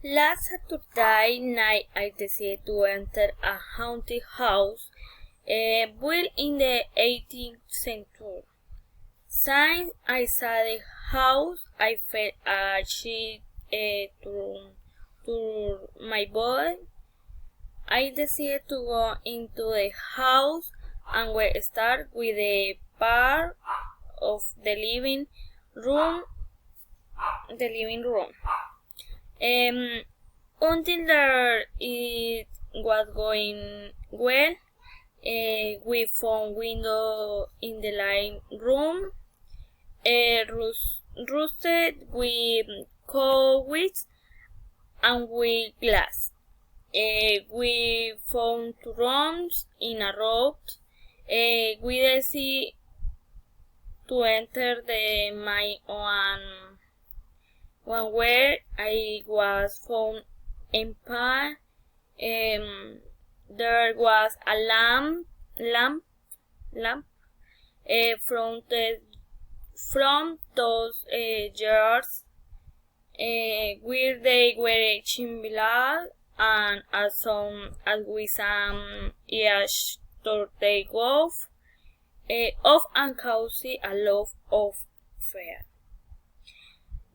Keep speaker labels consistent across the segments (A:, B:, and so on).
A: Last Saturday night, I decided to enter a haunted house built in the 18th century. Since I saw the house, I felt a chill to my body. I decided to go into the house and we start with the part of the living room. Until there it was going well. We found window in the living room, roosted with curtains and with glass. We found 2 rooms in a row. We decided to enter the main one where I was found empty. There was a lamp from those jars where they were chimbled and with some each to take off and causing a lot of fear.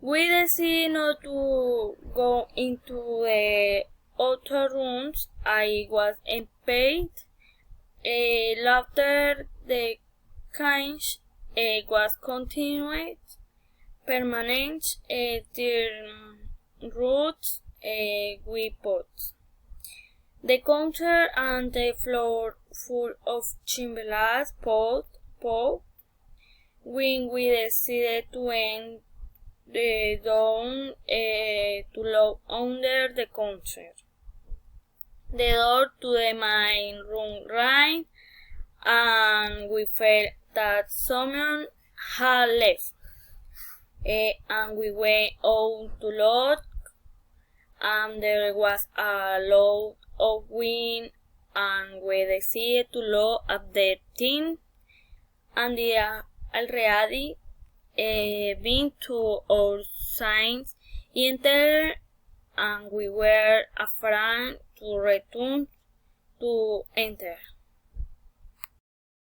A: We decided not to go into the other rooms. I was impatient. After the change was continued, permanent their roots with pots. The counter and the floor full of chimbled pot. When we decided to end down to look under the counter. The door to the main room rang, and we felt that someone had left. And we went out to look, and there was a lot of wind, and we decided to look at the thing, and they already been to our signs enter, and we were afraid to return to enter.